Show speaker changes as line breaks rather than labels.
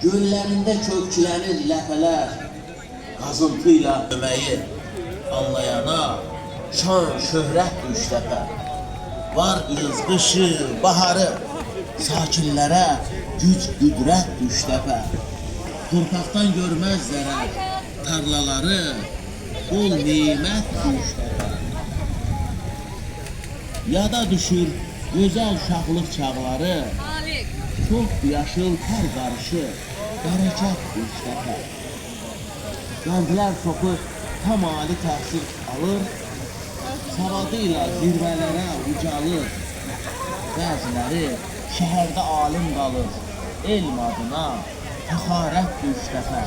Göllərində köklənir ləpələr, qazıntıyla öməyi anlayana şan şöhrət düşləpə. Var yaz, qışı, baharı, sakinlərə güc, qüdrət düşləpə. Torpaqdan görməz zərər, tarlaları bol nimət düşləpə. Yada düşür gözəl uşaqlıq çağları, çox yaşıl tər qarışı, bərəkət düşləpə. Gənclər çoxu tam ali təhsil alır, savadıyla zirvələrə ucalır. Bəziləri şəhərdə alim qalır, elm adına fəxarət düşləpə.